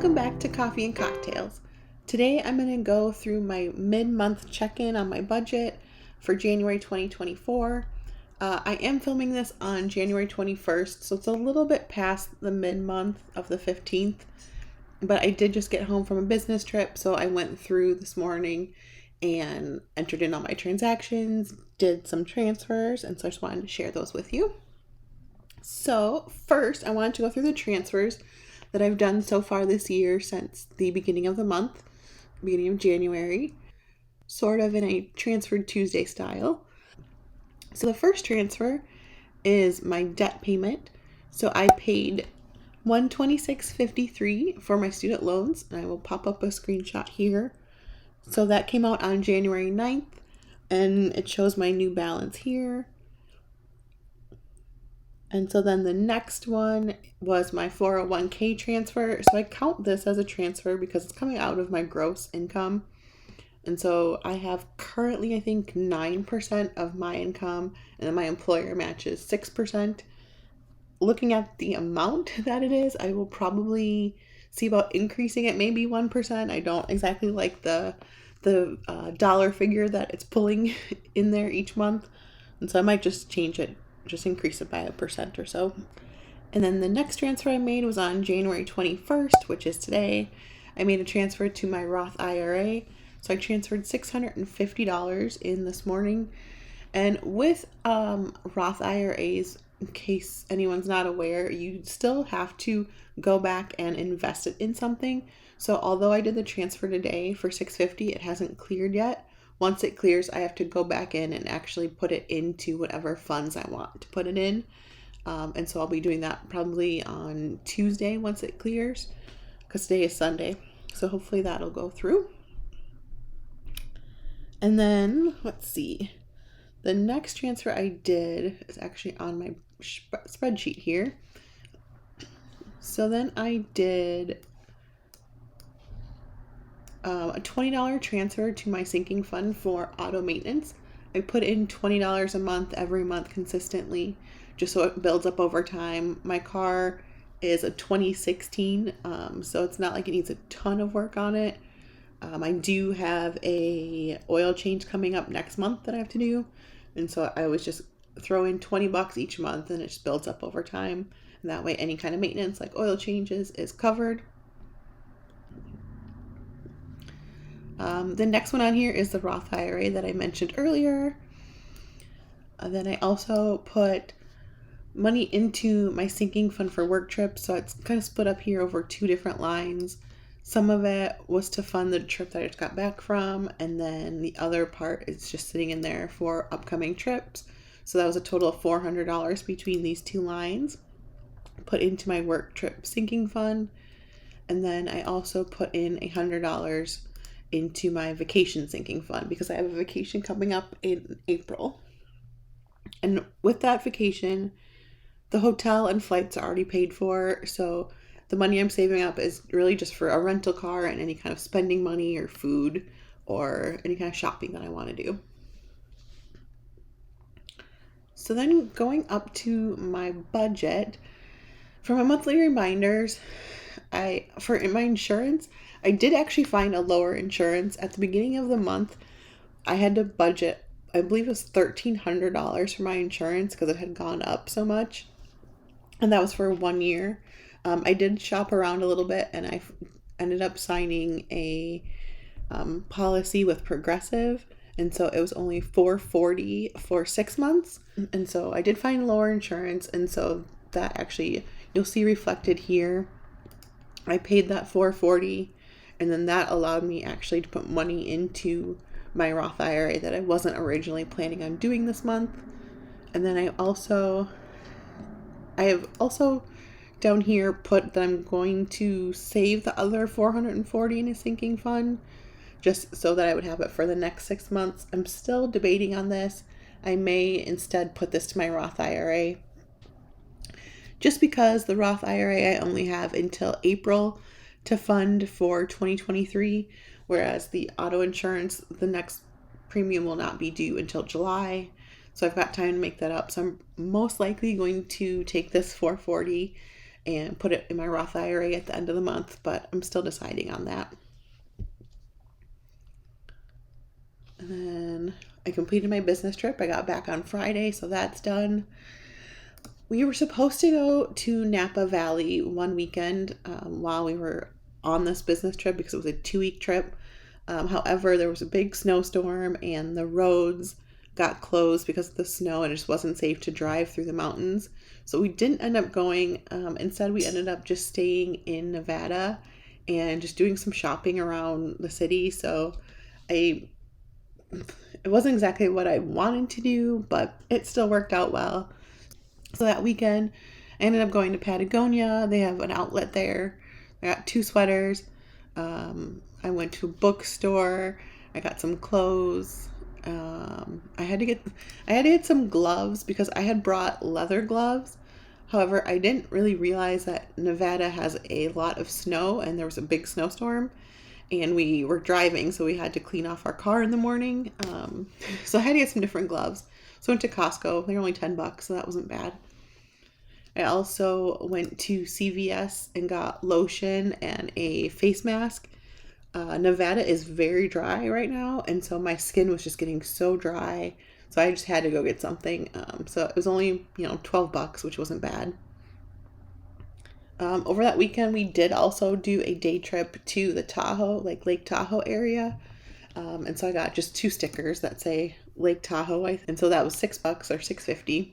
Welcome back to Coffee and Cocktails. Today I'm going to go through my mid-month check-in on my budget for January 2024. I am filming this on January 21st, so it's a little bit past the mid-month of the 15th, but I did just get home from a business trip, so I went through this morning and entered in all my transactions, did some transfers, and so I just wanted to share those with you. So first, I wanted to go through the transfers that I've done so far this year since the beginning of the month, beginning of January, sort of in a transferred Tuesday style. So the first transfer is my debt payment. So I paid $126.53 for my student loans, and I will pop up a screenshot here. So that came out on January 9th, and it shows my new balance here. And so then the next one was my 401k transfer. So I count this as a transfer because it's coming out of my gross income. And so I have currently, I think, 9% of my income, and then my employer matches 6%. Looking at the amount that it is, I will probably see about increasing it maybe 1%. I don't exactly like the dollar figure that it's pulling in there each month. And so I might just change it. Just increase it by 1% or so. And then the next transfer I made was on January 21st, which is today. I made a transfer to my Roth IRA. So I transferred $650 in this morning. And with Roth IRAs, in case anyone's not aware, you still have to go back and invest it in something. So although I did the transfer today for $650, it hasn't cleared yet. Once it clears, I have to go back in and actually put it into whatever funds I want to put it in. And so I'll be doing that probably on Tuesday once it clears, because today is Sunday. So hopefully that'll go through. And then, let's see. The next transfer I did is actually on my spreadsheet here. So then I did a $20 transfer to my sinking fund for auto maintenance. I put in $20 a month every month consistently, just so it builds up over time. My car is a 2016, so it's not like it needs a ton of work on it. I do have a oil change coming up next month that I have to do, and so I always just throw in $20 each month, and it just builds up over time. And that way, any kind of maintenance like oil changes is covered. The next one on here is the Roth IRA that I mentioned earlier. Then I also put money into my sinking fund for work trips. So it's kind of split up here over two different lines. Some of it was to fund the trip that I just got back from. And then the other part is just sitting in there for upcoming trips. So that was a total of $400 between these two lines put into my work trip sinking fund. And then I also put in $100 into my vacation sinking fund because I have a vacation coming up in April. And with that vacation, the hotel and flights are already paid for. So the money I'm saving up is really just for a rental car and any kind of spending money or food or any kind of shopping that I want to do. So then going up to my budget, for my monthly reminders, for my insurance, I did actually find a lower insurance. At the beginning of the month, I had to budget, I believe it was $1,300 for my insurance because it had gone up so much. And that was for 1 year. I did shop around a little bit, and I ended up signing a policy with Progressive. And so it was only $440 for 6 months. And so I did find lower insurance. And so that actually, you'll see reflected here. I paid that $440, and then that allowed me actually to put money into my Roth IRA that I wasn't originally planning on doing this month. And then I have also down here put that I'm going to save the other $440 in a sinking fund, just so that I would have it for the next 6 months. I'm still debating on this. I may instead put this to my Roth IRA, just because the Roth IRA I only have until April to fund for 2023, whereas the auto insurance, the next premium will not be due until July. So I've got time to make that up. So I'm most likely going to take this $440 and put it in my Roth IRA at the end of the month, but I'm still deciding on that. And then I completed my business trip. I got back on Friday, so that's done. We were supposed to go to Napa Valley one weekend while we were on this business trip because it was a 2-week trip. However, there was a big snowstorm and the roads got closed because of the snow and it just wasn't safe to drive through the mountains. So we didn't end up going. Instead, we ended up just staying in Nevada and just doing some shopping around the city. So it wasn't exactly what I wanted to do, but it still worked out well. So that weekend, I ended up going to Patagonia. They have an outlet there. I got 2 sweaters. I went to a bookstore. I got some clothes. I had to get some gloves because I had brought leather gloves. However, I didn't really realize that Nevada has a lot of snow and there was a big snowstorm and we were driving, so we had to clean off our car in the morning. So I had to get some different gloves. So I went to Costco. They were only $10, so that wasn't bad. I also went to CVS and got lotion and a face mask. Nevada is very dry right now, and so my skin was just getting so dry, so I just had to go get something. So it was only, $12, which wasn't bad. Over that weekend, we did also do a day trip to the Tahoe, like Lake Tahoe area. And so I got just 2 stickers that say Lake Tahoe, and so that was $6 or $6.50.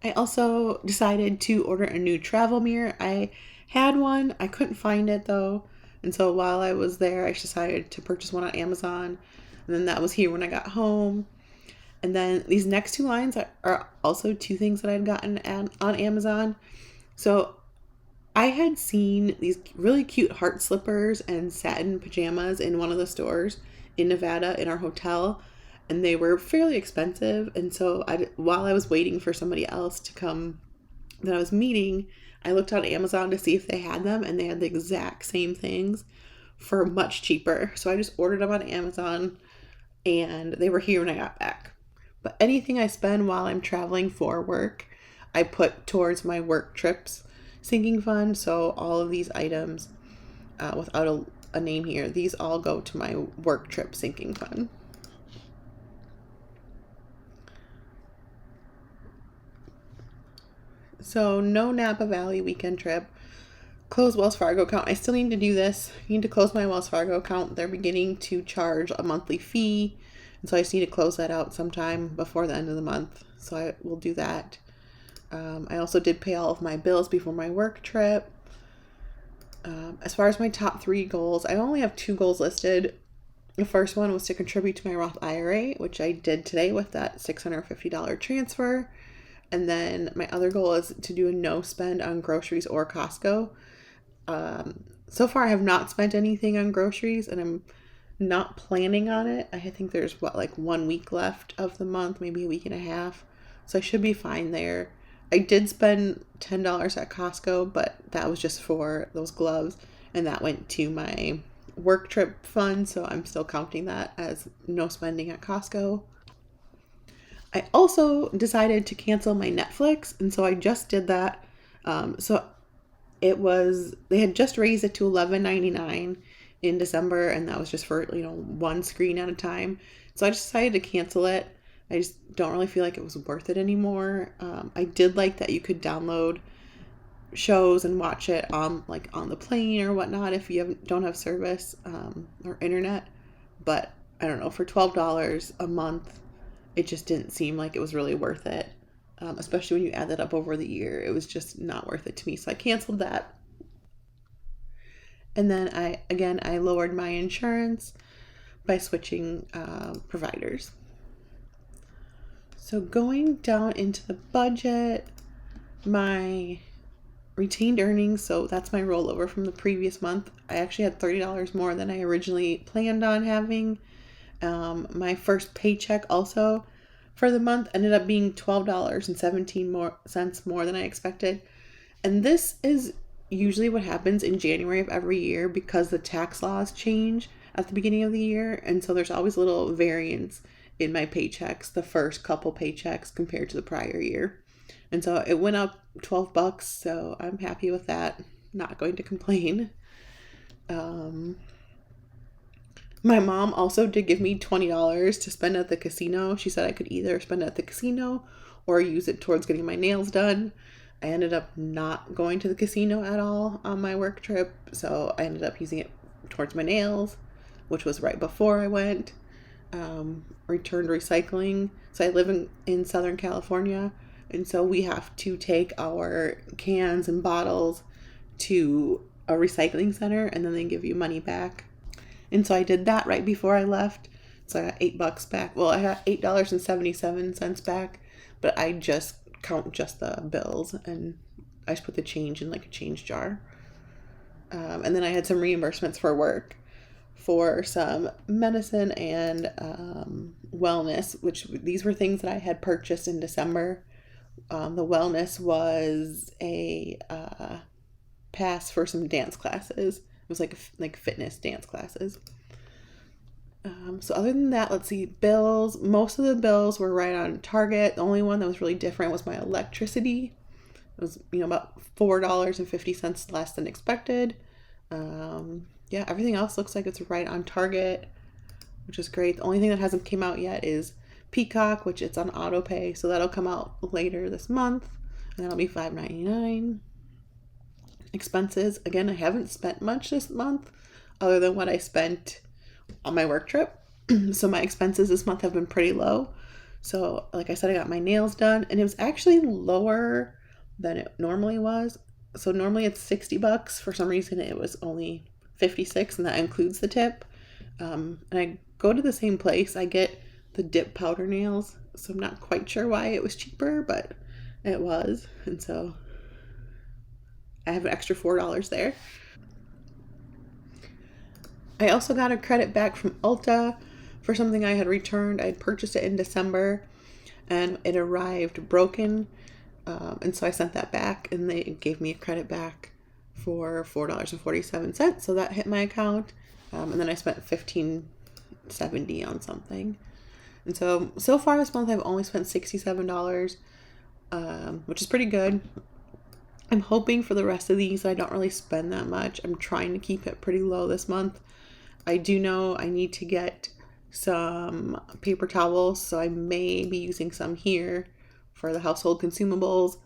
I also decided to order a new travel mirror. I had one, I couldn't find it though, and so while I was there, I decided to purchase one on Amazon, and then that was here when I got home. And then these next 2 lines are also 2 things that I had gotten on Amazon. So I had seen these really cute heart slippers and satin pajamas in one of the stores in Nevada in our hotel, and they were fairly expensive. And so while I was waiting for somebody else to come that I was meeting, I looked on Amazon to see if they had them, and they had the exact same things for much cheaper. So I just ordered them on Amazon, and they were here when I got back. But anything I spend while I'm traveling for work, I put towards my work trips sinking fund. So all of these items, without a name here, these all go to my work trip sinking fund. So no Napa Valley weekend trip. Close Wells Fargo account. I still need to do this. I need to close my Wells Fargo account. They're beginning to charge a monthly fee, and so I just need to close that out sometime before the end of the month. So I will do that. I also did pay all of my bills before my work trip. As far as my top 3 goals, I only have 2 goals listed. The first one was to contribute to my Roth IRA, which I did today with that $650 transfer. And then my other goal is to do a no spend on groceries or Costco. So far I have not spent anything on groceries, and I'm not planning on it. I think there's 1 week left of the month, maybe a week and a half. So I should be fine there. I did spend $10 at Costco, but that was just for those gloves, and that went to my work trip fund, so I'm still counting that as no spending at Costco. I also decided to cancel my Netflix, and so I just did that. So they had just raised it to $11.99 in December, and that was just for, 1 screen at a time. So I just decided to cancel it. I just don't really feel like it was worth it anymore. I did like that you could download shows and watch it on the plane or whatnot if you don't have service or internet. But I don't know, for $12 a month, it just didn't seem like it was really worth it. Especially when you add that up over the year, it was just not worth it to me. So I canceled that. And then I lowered my insurance by switching providers. So going down into the budget, my retained earnings, so that's my rollover from the previous month. I actually had $30 more than I originally planned on having. My first paycheck also for the month ended up being $12.17 more than I expected. And this is usually what happens in January of every year because the tax laws change at the beginning of the year. And so there's always a little variance in my paychecks, the first couple paychecks compared to the prior year. And so it went up $12, so I'm happy with that. Not going to complain. My mom also did give me $20 to spend at the casino. She said I could either spend it at the casino or use it towards getting my nails done. I ended up not going to the casino at all on my work trip, so I ended up using it towards my nails, which was right before I went. Returned recycling. So I live in Southern California, and so we have to take our cans and bottles to a recycling center, and then they give you money back. And so I did that right before I left. So I got $8 back. Well, I got $8.77 back, but I just count just the bills, and I just put the change in like a change jar. And then I had some reimbursements for work for some medicine and wellness, which these were things that I had purchased in December. The wellness was a pass for some dance classes. It was like fitness dance classes. So other than that, let's see, bills. Most of the bills were right on target. The only one that was really different was my electricity. It was, about $4.50 less than expected. Yeah, everything else looks like it's right on target, which is great. The only thing that hasn't came out yet is Peacock, which it's on auto pay. So that'll come out later this month, and that'll be $5.99. Expenses, again, I haven't spent much this month other than what I spent on my work trip. So my expenses this month have been pretty low. So like I said, I got my nails done, and it was actually lower than it normally was. So normally it's $60. For some reason it was only $56, and that includes the tip. And I go to the same place. I get the dip powder nails, so I'm not quite sure why it was cheaper, but it was. And so I have an extra $4 there. I also got a credit back from Ulta for something I had returned. I had purchased it in December, and it arrived broken. And so I sent that back, and they gave me a credit back for $4.47. So that hit my account. And then I spent $15.70 on something. And so far this month I've only spent $67, which is pretty good. I'm hoping for the rest of these I don't really spend that much. I'm trying to keep it pretty low this month. I do know I need to get some paper towels, so I may be using some here for the household consumables,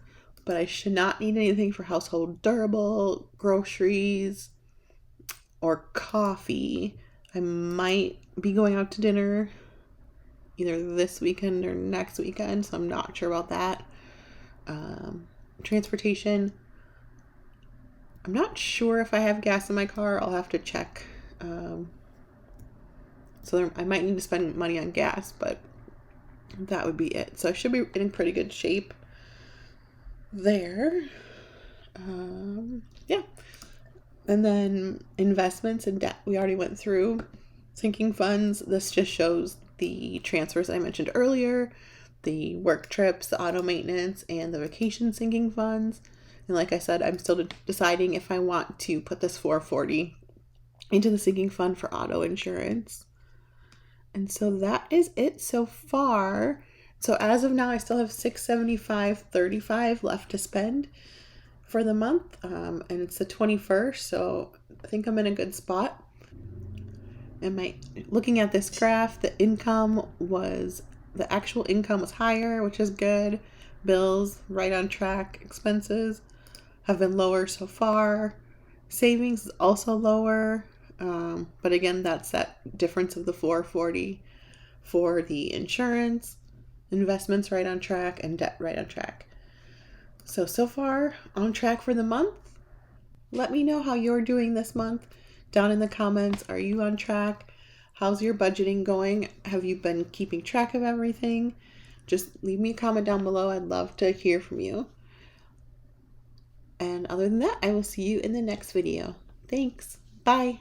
but I should not need anything for household durable, groceries, or coffee. I might be going out to dinner either this weekend or next weekend, so I'm not sure about that. Transportation, I'm not sure if I have gas in my car. I'll have to check. I might need to spend money on gas, but that would be it. So I should be in pretty good shape there. Yeah. And then investments and debt we already went through. Sinking funds, this just shows the transfers I mentioned earlier, the work trips, the auto maintenance, and the vacation sinking funds. And like I said, I'm still deciding if I want to put this $440 into the sinking fund for auto insurance. And so that is it so far. So as of now, I still have $675.35 left to spend for the month. And it's the 21st, so I think I'm in a good spot. And looking at this graph, the actual income was higher, which is good. Bills right on track. Expenses have been lower so far. Savings is also lower. But again, that's that difference of the $440 for the insurance. Investments right on track, and debt right on track. So far on track for the month. Let me know how you're doing this month down in the comments. Are you on track? How's your budgeting going? Have you been keeping track of everything? Just leave me a comment down below. I'd love to hear from you. And other than that, I will see you in the next video. Thanks. Bye.